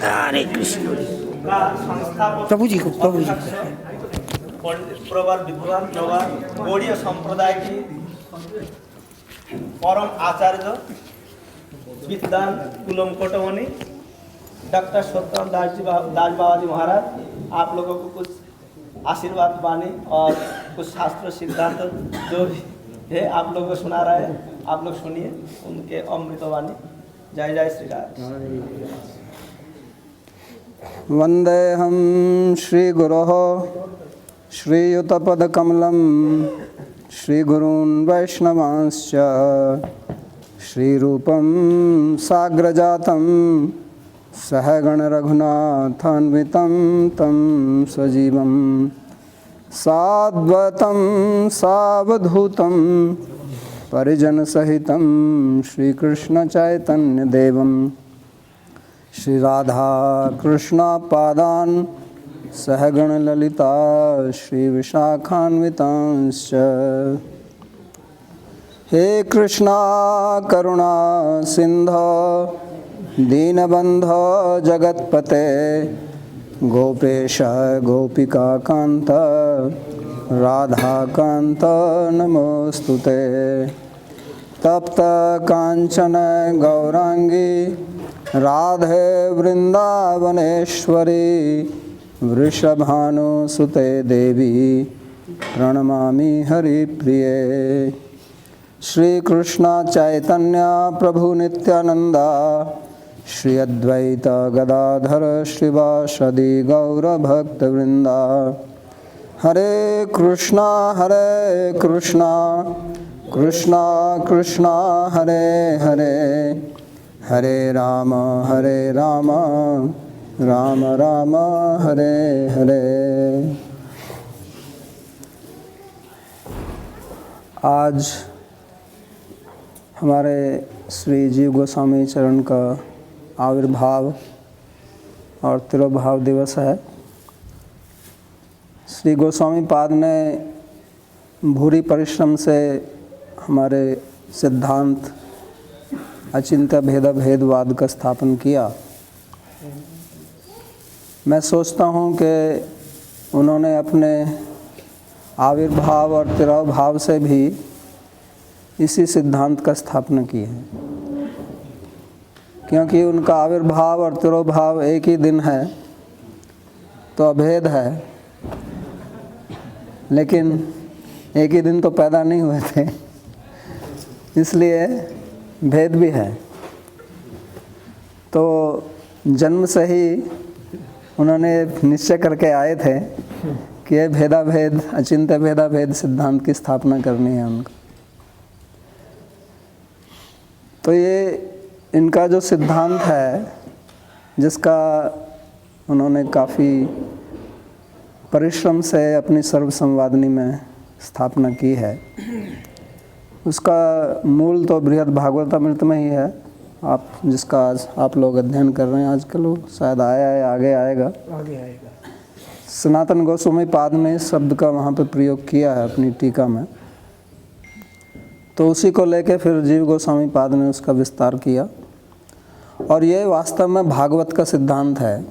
हरे कृष्ण। का संस्थापक प्रभु जी को प्रवर विद्वान जवान गौड़ीय संप्रदाय की परम आचार्य विद्वान कुलम कोटमणि डॉक्टर सत्यम दास बाबा जी महाराज आप लोगों को कुछ आशीर्वाद वाणी और कुछ शास्त्र सिद्धांत जो है आप लोगों को सुना रहे हैं, आप लोग सुनिए उनके अमृतवाणी। जय जय श्री राम। वंदेहम श्रीगुरोः श्रीयुतपदकमलं श्रीगुरून् वैष्णवांश्च श्रीरूपं साग्रजातं सहगण रघुनाथान्वितं तं सजीवं साद्वैतं सावधूतं परिजनसहितं श्रीकृष्ण चैतन्य देवं श्री राधा कृष्ण पादान सहगण ललिता श्री विशाखान्वितांश्च। हे कृष्णा करुणा सिंधो दीनबंधो जगत्पते गोपेश गोपिका कांत राधा कांत नमोस्तुते। तप्त कांचन गौरांगी राधे वृंदावनेश्वरी वृषभानुसुते देवी प्रणमामि हरिप्रिये। श्री कृष्ण चैतन्य प्रभु नित्यानंदा श्री अद्वैत गदाधर श्रीवासदि गौर भक्तवृंदा। हरे कृष्णा कृष्णा कृष्णा हरे हरे हरे राम राम राम हरे हरे। आज हमारे श्री जीव गोस्वामी चरण का आविर्भाव और तिरोभाव दिवस है। श्री गोस्वामी पाद ने भूरी परिश्रम से हमारे सिद्धांत अचिंत्य भेद भेदवाद का स्थापन किया। मैं सोचता हूँ कि उन्होंने अपने आविर्भाव और तिरोभाव से भी इसी सिद्धांत का स्थापना की है, क्योंकि उनका आविर्भाव और तिरोभाव एक ही दिन है तो अभेद है, लेकिन एक ही दिन तो पैदा नहीं हुए थे, इसलिए भेद भी है। तो जन्म से ही उन्होंने निश्चय करके आए थे कि ये भेदाभेद अचिंत्य भेदाभेद सिद्धांत की स्थापना करनी है उनको। तो ये इनका जो सिद्धांत है, जिसका उन्होंने काफ़ी परिश्रम से अपनी सर्वसंवादिनी में स्थापना की है, उसका मूल तो बृहद भागवतामृत में ही है, आप जिसका आज आप लोग अध्ययन कर रहे हैं आजकल, वो शायद आया है, आगे आएगा। सनातन गोस्वामी पाद ने इस शब्द का वहाँ पे प्रयोग किया है अपनी टीका में, तो उसी को लेके फिर जीव गोस्वामी पाद ने उसका विस्तार किया। और ये वास्तव में भागवत का सिद्धांत है,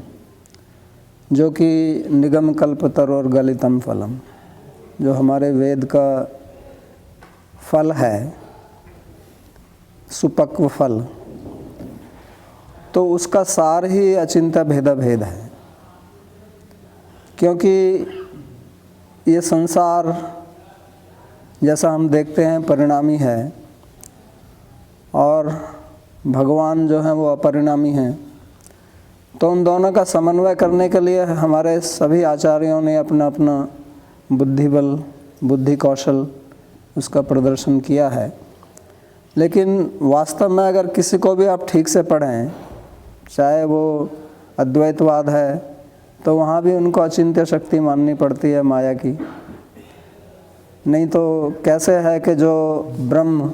जो कि निगम कल्पतर और गलितम फलम, जो हमारे वेद का फल है, सुपक्व फल, तो उसका सार ही अचिंत्य भेदाभेद है। क्योंकि ये संसार जैसा हम देखते हैं परिणामी है, और भगवान जो हैं वो अपरिणामी हैं। तो उन दोनों का समन्वय करने के लिए हमारे सभी आचार्यों ने अपना अपना बुद्धिबल, बुद्धि कौशल उसका प्रदर्शन किया है। लेकिन वास्तव में अगर किसी को भी आप ठीक से पढ़ें, चाहे वो अद्वैतवाद है, तो वहाँ भी उनको अचिंत्य शक्ति माननी पड़ती है माया की। नहीं तो कैसे है कि जो ब्रह्म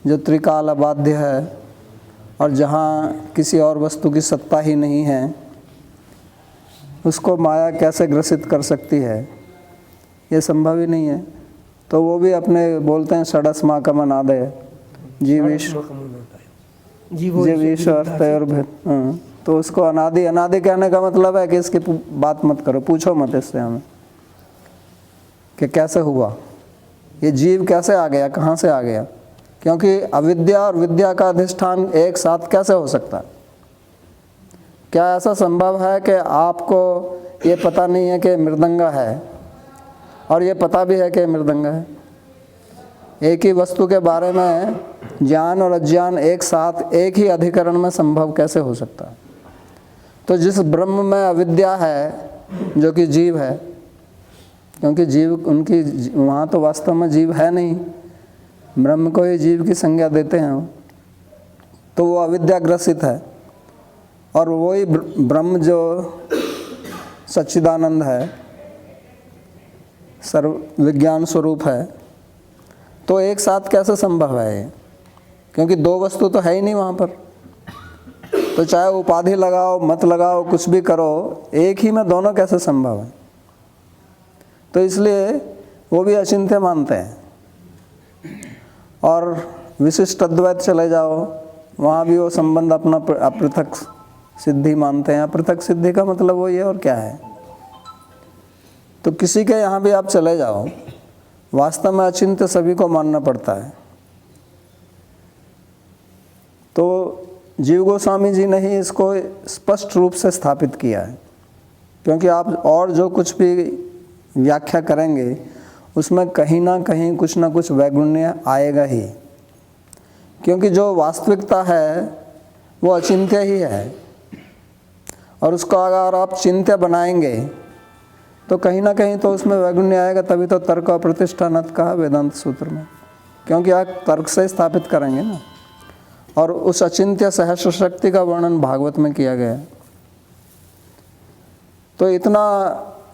जो त्रिकाल अबाध्य है और जहाँ किसी और वस्तु की सत्ता ही नहीं है, उसको माया कैसे ग्रसित कर सकती है? ये संभव ही नहीं है। तो वो भी अपने बोलते हैं षडस्माकमनादय जीवेश जीवेश्वर तयोर्भेद तो उसको अनादि, अनादि कहने का मतलब है कि इसकी बात मत करो, पूछो मत इससे हमें कि कैसे हुआ, ये जीव कैसे आ गया, कहाँ से आ गया। क्योंकि अविद्या और विद्या का अधिष्ठान एक साथ कैसे हो सकता है? क्या ऐसा संभव है कि आपको ये पता नहीं है कि मृदंगा है और ये पता भी है कि मृदंगा है? एक ही वस्तु के बारे में ज्ञान और अज्ञान एक साथ एक ही अधिकरण में संभव कैसे हो सकता है? तो जिस ब्रह्म में अविद्या है, जो कि जीव है, क्योंकि जीव उनकी वहाँ तो वास्तव में जीव है नहीं, ब्रह्म को ही जीव की संज्ञा देते हैं, तो वो अविद्याग्रसित है। और वही ब्रह्म जो सच्चिदानंद है, सर्व विज्ञान स्वरूप है, तो एक साथ कैसे संभव है ये? क्योंकि दो वस्तु तो है ही नहीं वहाँ पर। तो चाहे उपाधि लगाओ मत लगाओ, कुछ भी करो, एक ही में दोनों कैसे संभव है? तो इसलिए वो भी अचिंत्य मानते हैं। और विशिष्ट अद्वैत चले जाओ, वहाँ भी वो संबंध अपना अपृथक सिद्धि मानते हैं। अपृथक सिद्धि का मतलब वो ये और क्या है? तो किसी के यहाँ भी आप चले जाओ, वास्तव में अचिंत्य सभी को मानना पड़ता है। तो जीव गोस्वामी जी ने ही इसको स्पष्ट रूप से स्थापित किया है। क्योंकि आप और जो कुछ भी व्याख्या करेंगे उसमें कहीं ना कहीं कुछ ना कुछ वैगुण्य आएगा ही, क्योंकि जो वास्तविकता है वो अचिंत्य ही है। और उसको अगर आप चिंत्य बनाएंगे तो कहीं ना कहीं तो उसमें वैगुण्य आएगा। तभी तो तर्क और प्रतिष्ठानत कहा वेदांत सूत्र में, क्योंकि आप तर्क से स्थापित करेंगे ना। और उस अचिंत्य सहस्र शक्ति का वर्णन भागवत में किया गया है। तो इतना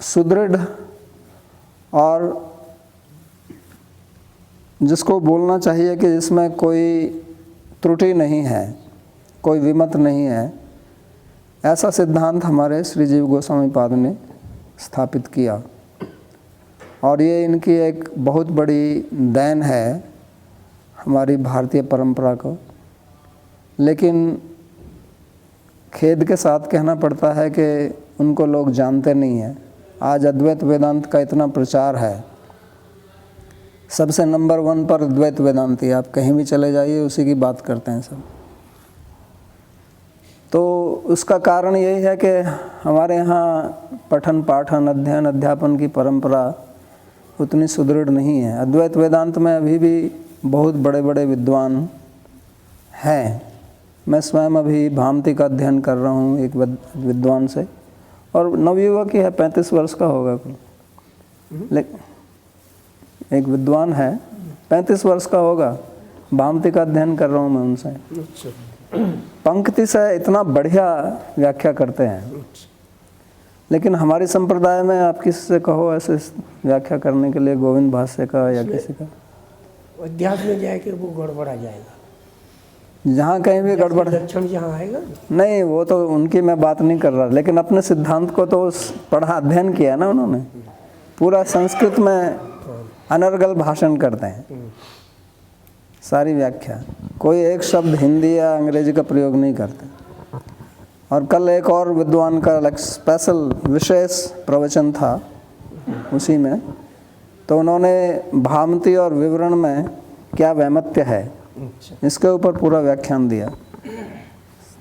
सुदृढ़ और जिसको बोलना चाहिए कि जिसमें कोई त्रुटि नहीं है, कोई विमत नहीं है, ऐसा सिद्धांत हमारे श्री जीव गोस्वामी पाद ने स्थापित किया। और ये इनकी एक बहुत बड़ी देन है हमारी भारतीय परंपरा को। लेकिन खेद के साथ कहना पड़ता है कि उनको लोग जानते नहीं हैं। आज अद्वैत वेदांत का इतना प्रचार है, सबसे नंबर 1 पर अद्वैत वेदांती, आप कहीं भी चले जाइए उसी की बात करते हैं सब। तो उसका कारण यही है कि हमारे यहाँ पठन पाठन अध्ययन अध्यापन की परंपरा उतनी सुदृढ़ नहीं है। अद्वैत वेदांत में अभी भी बहुत बड़े बड़े विद्वान हैं। मैं स्वयं अभी भामती का अध्ययन कर रहा हूँ एक विद्वान से, और नवयुवक ही है, 35 वर्ष का होगा कुल। लेकिन एक विद्वान है 35 वर्ष का होगा, भामती का अध्ययन कर रहा हूँ मैं उनसे। पंक्ति से इतना बढ़िया व्याख्या करते हैं। लेकिन हमारी संप्रदाय में आप किसी से कहो ऐसे व्याख्या करने के लिए गोविंद भाष्य का या किसी का, अध्यात्म में जाए कि वो गड़बड़ा जाएगा। जहाँ कहीं भी गड़बड़ लक्षण जहाँ आएगा नहीं, वो तो उनकी मैं बात नहीं कर रहा। लेकिन अपने सिद्धांत को तो पढ़ा अध्ययन किया ना उन्होंने, पूरा संस्कृत में अनर्गल भाषण करते हैं, सारी व्याख्या, कोई एक शब्द हिंदी या अंग्रेजी का प्रयोग नहीं करते। और कल एक और विद्वान का स्पेशल विशेष प्रवचन था उसी में, तो उन्होंने भामती और विवरण में क्या वैमत्य है इसके ऊपर पूरा व्याख्यान दिया।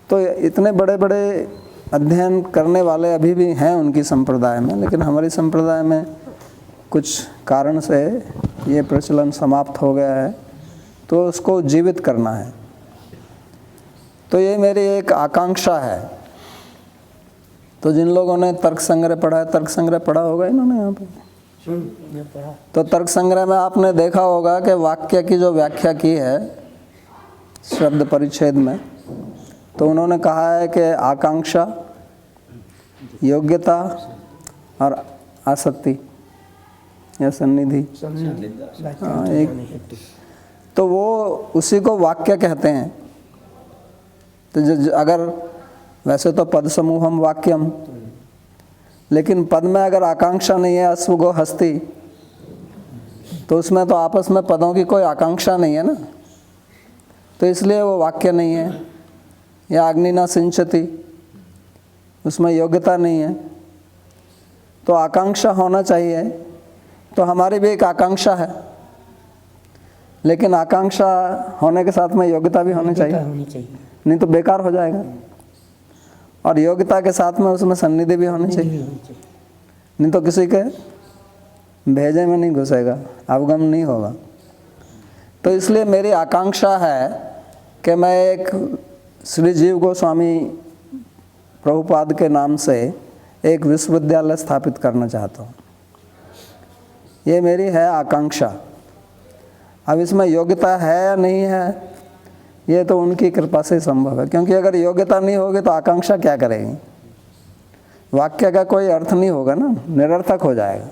तो इतने बड़े बड़े अध्ययन करने वाले अभी भी हैं उनकी संप्रदाय में, लेकिन हमारी संप्रदाय में कुछ कारण से ये प्रचलन समाप्त हो गया है, तो उसको जीवित करना है। तो ये मेरी एक आकांक्षा है। तो जिन लोगों ने तर्क संग्रह पढ़ा है, तर्क संग्रह पढ़ा होगा इन्होंने यहाँ पे, तो तर्क संग्रह में आपने देखा होगा कि वाक्य की जो व्याख्या की है शब्द परिच्छेद में, तो उन्होंने कहा है कि आकांक्षा, योग्यता और आसक्ति या सन्निधि, एक, तो वो उसी को वाक्य कहते हैं। तो अगर वैसे तो पद समूहम वाक्यम, लेकिन पद में अगर आकांक्षा नहीं है, अश्वगो हस्ती, तो उसमें तो आपस में पदों की कोई आकांक्षा नहीं है ना, तो इसलिए वो वाक्य नहीं है। या अग्नि न सिंचती, उसमें योग्यता नहीं है, तो आकांक्षा होना चाहिए। तो हमारी भी एक आकांक्षा है, लेकिन आकांक्षा होने के साथ में योग्यता भी होनी चाहिए, होनी चाहिए। नहीं तो बेकार हो जाएगा। और योग्यता के साथ में उसमें सन्निधि भी होनी चाहिए, नहीं तो किसी के भेजे में नहीं घुसेगा, अवगम नहीं होगा। तो इसलिए मेरी आकांक्षा है कि मैं एक श्री जीव गोस्वामी प्रभुपाद के नाम से एक विश्वविद्यालय स्थापित करना चाहता हूँ। ये मेरी है आकांक्षा। अब इसमें योग्यता है या नहीं है, ये तो उनकी कृपा से संभव है, क्योंकि अगर योग्यता नहीं होगी तो आकांक्षा क्या करेगी, वाक्य का कोई अर्थ नहीं होगा ना, निरर्थक हो जाएगा।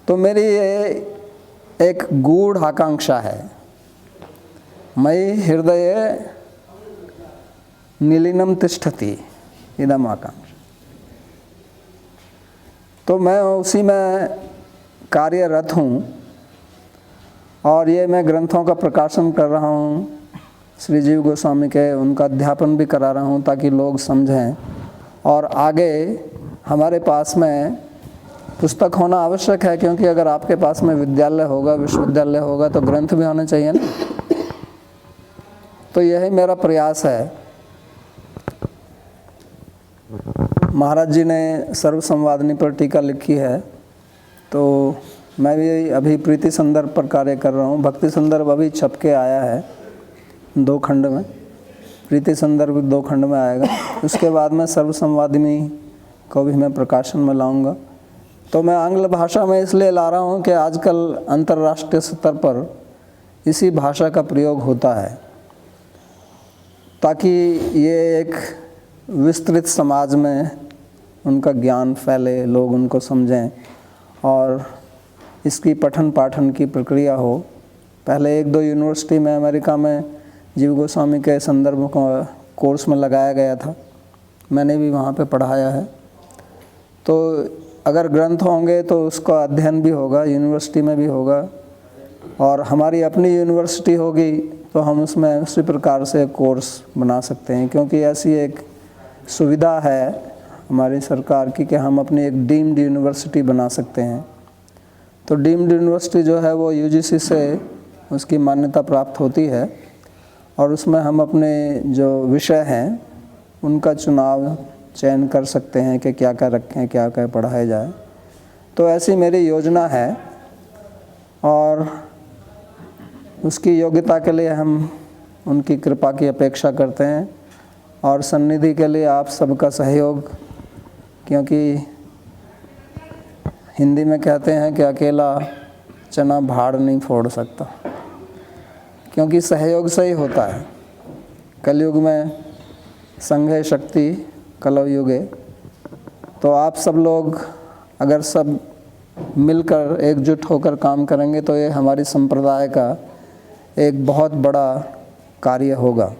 तो मेरी ये एक गूढ़ आकांक्षा है, मयि हृदये नीलिनम तिष्ठति इदम आकांक्षा। तो मैं उसी में कार्यरत हूँ, और ये मैं ग्रंथों का प्रकाशन कर रहा हूँ श्री जीव गोस्वामी के, उनका अध्यापन भी करा रहा हूँ ताकि लोग समझें। और आगे हमारे पास में पुस्तक होना आवश्यक है, क्योंकि अगर आपके पास में विद्यालय होगा, विश्वविद्यालय होगा, तो ग्रंथ भी होने चाहिए ना। तो यही मेरा प्रयास है। महाराज जी ने सर्व संवादिनी पर टीका लिखी है, तो मैं भी अभी प्रीति संदर्भ पर कार्य कर रहा हूँ। भक्ति संदर्भ अभी छप के आया है 2 खंड में, प्रीति संदर्भ 2 खंड में आएगा। उसके बाद में सर्व संवादिनी को भी मैं प्रकाशन में लाऊंगा। तो मैं आंग्ल भाषा में इसलिए ला रहा हूँ कि आजकल अंतर्राष्ट्रीय स्तर पर इसी भाषा का प्रयोग होता है, ताकि ये एक विस्तृत समाज में उनका ज्ञान फैले, लोग उनको समझें और इसकी पठन पाठन की प्रक्रिया हो। पहले 1-2 यूनिवर्सिटी में अमेरिका में जीव गोस्वामी के संदर्भ को कोर्स में लगाया गया था, मैंने भी वहाँ पे पढ़ाया है। तो अगर ग्रंथ होंगे तो उसका अध्ययन भी होगा, यूनिवर्सिटी में भी होगा, और हमारी अपनी यूनिवर्सिटी होगी तो हम उसमें उसी प्रकार से कोर्स बना सकते हैं, क्योंकि ऐसी एक सुविधा है हमारी सरकार की कि हम अपनी एक डीम्ड यूनिवर्सिटी बना सकते हैं। तो डीम्ड यूनिवर्सिटी जो है वो यूजीसी से उसकी मान्यता प्राप्त होती है, और उसमें हम अपने जो विषय हैं उनका चयन कर सकते हैं कि क्या क्या रखें, क्या क्या पढ़ाया जाए। तो ऐसी मेरी योजना है, और उसकी योग्यता के लिए हम उनकी कृपा की अपेक्षा करते हैं, और सन्निधि के लिए आप सबका सहयोग, क्योंकि हिंदी में कहते हैं कि अकेला चना भाड़ नहीं फोड़ सकता, क्योंकि सहयोग से ही होता है। कलयुग में संघे शक्ति कलौ युगे। तो आप सब लोग अगर सब मिलकर एकजुट होकर काम करेंगे तो ये हमारी संप्रदाय का एक बहुत बड़ा कार्य होगा,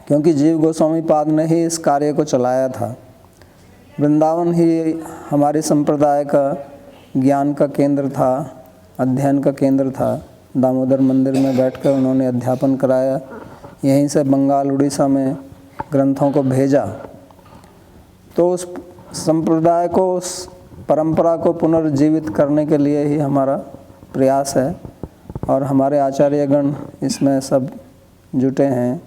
क्योंकि जीव गोस्वामी पाद ने ही इस कार्य को चलाया था। वृंदावन ही हमारी संप्रदाय का ज्ञान का केंद्र था, अध्ययन का केंद्र था। दामोदर मंदिर में बैठकर उन्होंने अध्यापन कराया, यहीं से बंगाल उड़ीसा में ग्रंथों को भेजा। तो उस संप्रदाय को, उस परंपरा को पुनर्जीवित करने के लिए ही हमारा प्रयास है, और हमारे आचार्यगण इसमें सब जुटे हैं।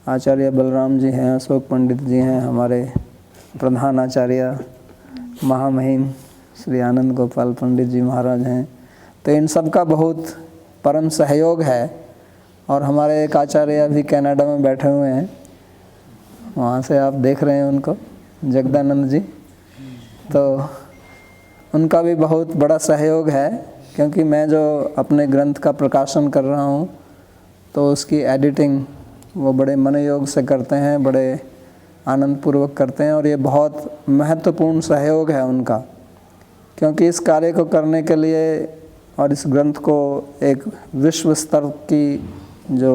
आचार्य बलराम जी हैं, अशोक पंडित जी हैं, हमारे प्रधान आचार्य महामहिम श्री आनंद गोपाल पंडित जी महाराज हैं। तो इन सब का बहुत परम सहयोग है, और हमारे एक आचार्य अभी कनाडा में बैठे हुए हैं, वहाँ से आप देख रहे हैं उनको, जगदानंद जी। तो उनका भी बहुत बड़ा सहयोग है, क्योंकि मैं जो अपने ग्रंथ का प्रकाशन कर रहा हूँ तो उसकी एडिटिंग वो बड़े मनोयोग से करते हैं, बड़े आनंदपूर्वक करते हैं, और ये बहुत महत्वपूर्ण सहयोग है उनका, क्योंकि इस कार्य को करने के लिए और इस ग्रंथ को एक विश्व स्तर की जो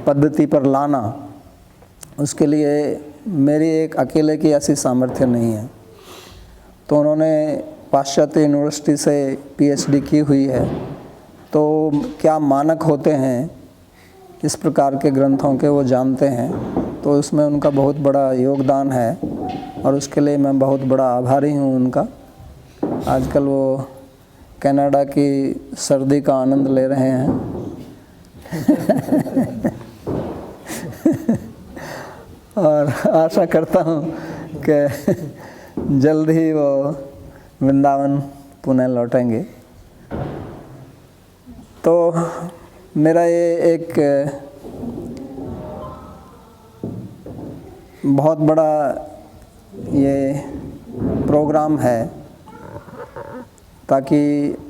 पद्धति पर लाना, उसके लिए मेरी एक अकेले की ऐसी सामर्थ्य नहीं है। तो उन्होंने पाश्चात्य यूनिवर्सिटी से पीएचडी की हुई है, तो क्या मानक होते हैं इस प्रकार के ग्रंथों के वो जानते हैं, तो उसमें उनका बहुत बड़ा योगदान है और उसके लिए मैं बहुत बड़ा आभारी हूँ उनका। आजकल वो कनाडा की सर्दी का आनंद ले रहे हैं और आशा करता हूँ कि जल्द ही वो वृंदावन पुणे लौटेंगे। तो मेरा ये एक बहुत बड़ा ये प्रोग्राम है ताकि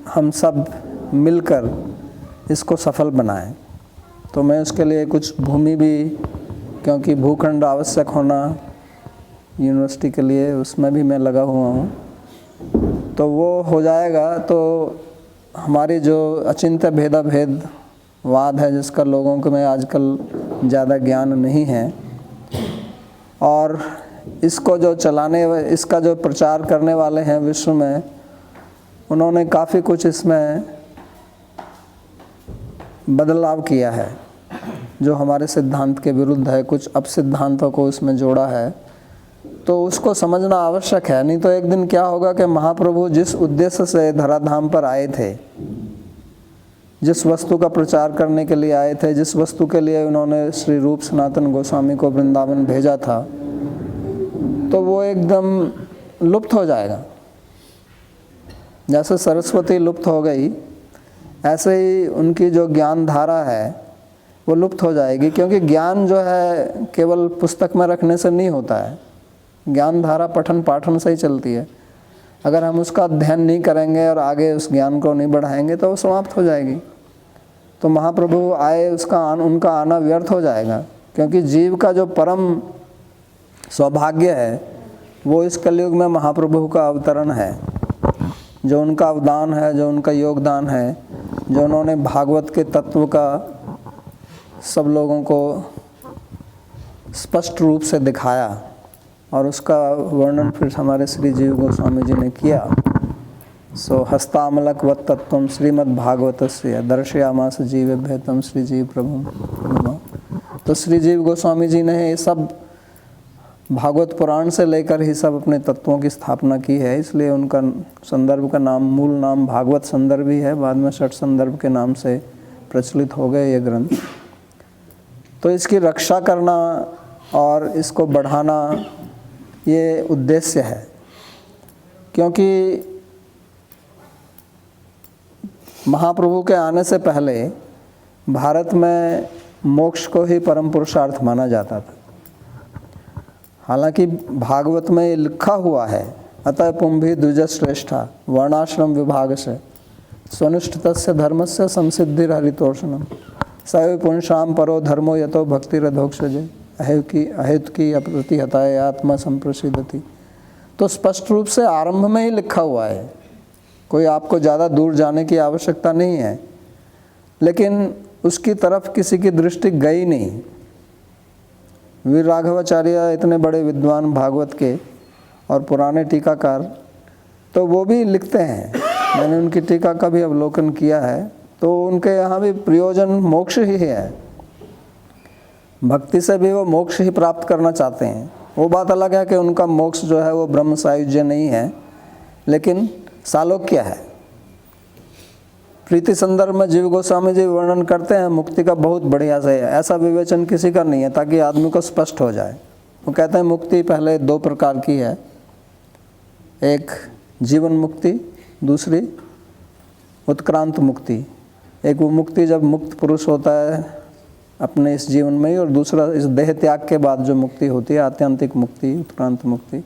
हम सब मिलकर इसको सफल बनाएं। तो मैं उसके लिए कुछ भूमि भी, क्योंकि भूखंड आवश्यक होना यूनिवर्सिटी के लिए, उसमें भी मैं लगा हुआ हूँ। तो वो हो जाएगा तो हमारी जो अचिंत्य भेदाभेदवाद है, जिसका लोगों को में आजकल ज़्यादा ज्ञान नहीं है, और इसको जो इसका जो प्रचार करने वाले हैं विश्व में, उन्होंने काफ़ी कुछ इसमें बदलाव किया है जो हमारे सिद्धांत के विरुद्ध है। कुछ अपसिद्धांतों को उसमें जोड़ा है, तो उसको समझना आवश्यक है। नहीं तो एक दिन क्या होगा कि महाप्रभु जिस उद्देश्य से धराधाम पर आए थे, जिस वस्तु का प्रचार करने के लिए आए थे, जिस वस्तु के लिए उन्होंने श्री रूप सनातन गोस्वामी को वृंदावन भेजा था, तो वो एकदम लुप्त हो जाएगा। जैसे सरस्वती लुप्त हो गई, ऐसे ही उनकी जो ज्ञान धारा है वो लुप्त हो जाएगी। क्योंकि ज्ञान जो है केवल पुस्तक में रखने से नहीं होता है, ज्ञान धारा पठन पाठन से ही चलती है। अगर हम उसका अध्ययन नहीं करेंगे और आगे उस ज्ञान को नहीं बढ़ाएंगे तो वो समाप्त हो जाएगी। तो महाप्रभु आए, उनका आना व्यर्थ हो जाएगा। क्योंकि जीव का जो परम सौभाग्य है वो इस कलयुग में महाप्रभु का अवतरण है। जो उनका अवदान है, जो उनका योगदान है, जो उन्होंने भागवत के तत्व का सब लोगों को स्पष्ट रूप से दिखाया, और उसका वर्णन फिर हमारे श्री जीव गोस्वामी जी ने किया। सो हस्तामलक वत् तत्वम श्रीमद् भागवतस्य दर्शयामास जीवेभ्य तम श्री जीव प्रभु। तो श्री जीव गोस्वामी जी ने ये सब भागवत पुराण से लेकर ही सब अपने तत्वों की स्थापना की है। इसलिए उनका संदर्भ का नाम, मूल नाम भागवत संदर्भ ही है। बाद में षट संदर्भ के नाम से प्रचलित हो गए ये ग्रंथ। तो इसकी रक्षा करना और इसको बढ़ाना ये उद्देश्य है। क्योंकि महाप्रभु के आने से पहले भारत में मोक्ष को ही परम पुरुषार्थ माना जाता था। हालांकि भागवत में ये लिखा हुआ है, अतः पुंभी द्विजश्रेष्ठा वर्णाश्रम विभाग से स्वनुष्ठितस्य धर्मस्य संसिद्धिर हरितोषणम सैव पुंसाम परो धर्मो यतो भक्तिरधोक्षजे अहेतुकी अप्रतिहताय आत्मा संप्रसिद्धति। तो स्पष्ट रूप से आरंभ में ही लिखा हुआ है, कोई आपको ज़्यादा दूर जाने की आवश्यकता नहीं है। लेकिन उसकी तरफ किसी की दृष्टि गई नहीं। वीर राघवाचार्य इतने बड़े विद्वान भागवत के और पुराने टीकाकार, तो वो भी लिखते हैं। मैंने उनकी टीका का भी अवलोकन किया है। तो उनके यहाँ भी प्रयोजन मोक्ष ही है। भक्ति से भी वो मोक्ष ही प्राप्त करना चाहते हैं। वो बात अलग है कि उनका मोक्ष जो है वो ब्रह्म सायुज्य नहीं है, लेकिन सालोक्य है। प्रीति संदर्भ में जीव गोस्वामी जी वर्णन करते हैं मुक्ति का बहुत बढ़िया से। ऐसा विवेचन किसी का नहीं है ताकि आदमी को स्पष्ट हो जाए। वो कहते हैं मुक्ति पहले दो प्रकार की है, एक जीवन मुक्ति, दूसरी उत्क्रांत मुक्ति। एक वो मुक्ति जब मुक्त पुरुष होता है अपने इस जीवन में ही, और दूसरा इस देह त्याग के बाद जो मुक्ति होती है आत्यंतिक मुक्ति, उत्क्रांत मुक्ति।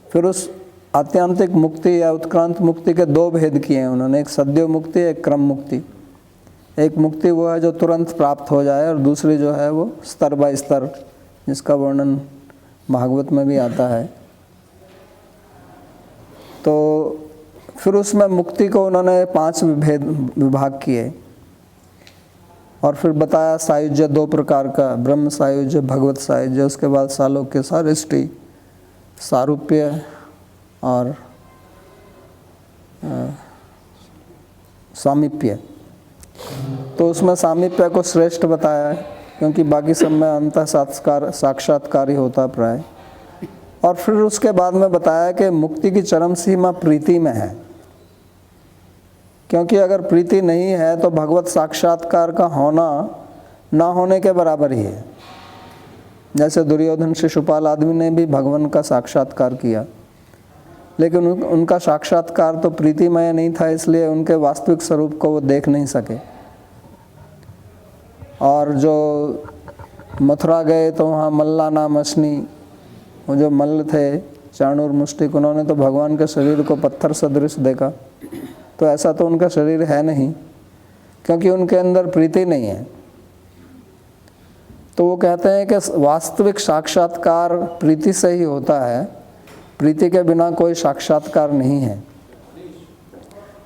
फिर उस आत्यंतिक मुक्ति या उत्क्रांत मुक्ति के दो भेद किए हैं उन्होंने, एक सद्यो मुक्ति, एक क्रम मुक्ति। एक मुक्ति वो है जो तुरंत प्राप्त हो जाए, और दूसरी जो है वो स्तर बाय स्तर, जिसका वर्णन भागवत में भी आता है। तो फिर उसमें मुक्ति को उन्होंने 5 विभाग किए, और फिर बताया सायुज्य 2 प्रकार का, ब्रह्म सायुज्य, भगवत सायुज्य। उसके बाद सालोक्य, सारिष्टि, सारूप्य और सामीप्य। तो उसमें सामीप्य को श्रेष्ठ बताया है क्योंकि बाकी सब में अंतः साक्षात्कार ही होता प्राय। और फिर उसके बाद में बताया कि मुक्ति की चरम सीमा प्रीति में है, क्योंकि अगर प्रीति नहीं है तो भगवत साक्षात्कार का होना ना होने के बराबर ही है। जैसे दुर्योधन शिशुपाल आदमी ने भी भगवान का साक्षात्कार किया, लेकिन उनका साक्षात्कार तो प्रीतिमय नहीं था, इसलिए उनके वास्तविक स्वरूप को वो देख नहीं सके। और जो मथुरा गए तो वहाँ मल्ला नाम अश्नी, वो जो मल्ल थे चाणूर मुष्टिक, उन्होंने तो भगवान के शरीर को पत्थर सदृश देखा। तो ऐसा तो उनका शरीर है नहीं, क्योंकि उनके अंदर प्रीति नहीं है। तो वो कहते हैं कि वास्तविक साक्षात्कार प्रीति से ही होता है, प्रीति के बिना कोई साक्षात्कार नहीं है।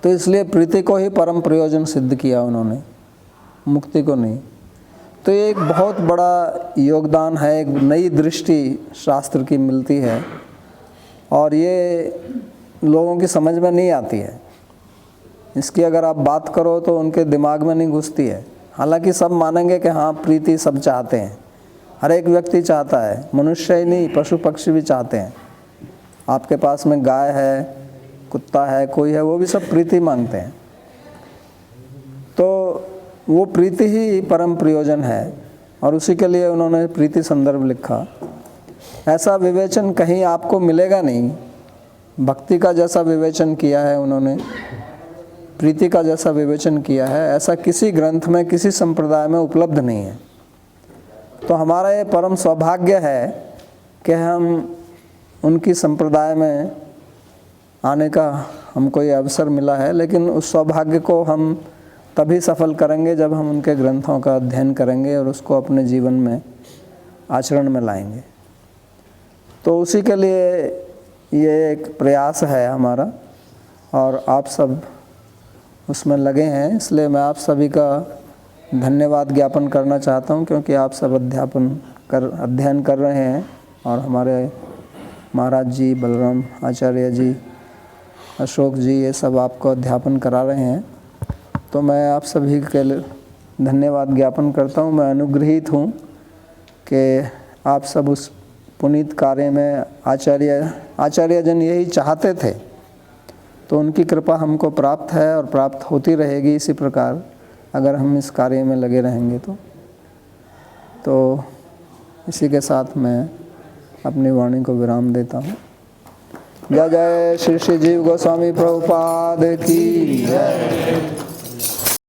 तो इसलिए प्रीति को ही परम प्रयोजन सिद्ध किया उन्होंने, मुक्ति को नहीं। तो ये एक बहुत बड़ा योगदान है, एक नई दृष्टि शास्त्र की मिलती है, और ये लोगों की समझ में नहीं आती है। इसकी अगर आप बात करो तो उनके दिमाग में नहीं घुसती है। हालांकि सब मानेंगे कि हाँ प्रीति सब चाहते हैं, हर एक व्यक्ति चाहता है, मनुष्य ही नहीं पशु पक्षी भी चाहते हैं। आपके पास में गाय है, कुत्ता है, कोई है, वो भी सब प्रीति मांगते हैं। तो वो प्रीति ही परम प्रयोजन है, और उसी के लिए उन्होंने प्रीति संदर्भ लिखा। ऐसा विवेचन कहीं आपको मिलेगा नहीं। भक्ति का जैसा विवेचन किया है उन्होंने, प्रीति का जैसा विवेचन किया है, ऐसा किसी ग्रंथ में किसी संप्रदाय में उपलब्ध नहीं है। तो हमारा ये परम सौभाग्य है कि हम उनकी संप्रदाय में आने का हमको ये अवसर मिला है। लेकिन उस सौभाग्य को हम तभी सफल करेंगे जब हम उनके ग्रंथों का अध्ययन करेंगे और उसको अपने जीवन में आचरण में लाएंगे। तो उसी के लिए ये एक प्रयास है हमारा, और आप सब उसमें लगे हैं। इसलिए मैं आप सभी का धन्यवाद ज्ञापन करना चाहता हूं, क्योंकि आप सब अध्ययन कर रहे हैं, और हमारे महाराज जी, बलराम आचार्य जी, अशोक जी, ये सब आपको अध्यापन करा रहे हैं। तो मैं आप सभी के लिए धन्यवाद ज्ञापन करता हूं। मैं अनुग्रहित हूं कि आप सब उस पुनीत कार्य में आचार्य जन यही चाहते थे, तो उनकी कृपा हमको प्राप्त है और प्राप्त होती रहेगी इसी प्रकार, अगर हम इस कार्य में लगे रहेंगे तो इसी के साथ मैं अपनी वाणी को विराम देता हूँ। जय जय श्री श्री जीव गोस्वामी प्रभुपाद की जय।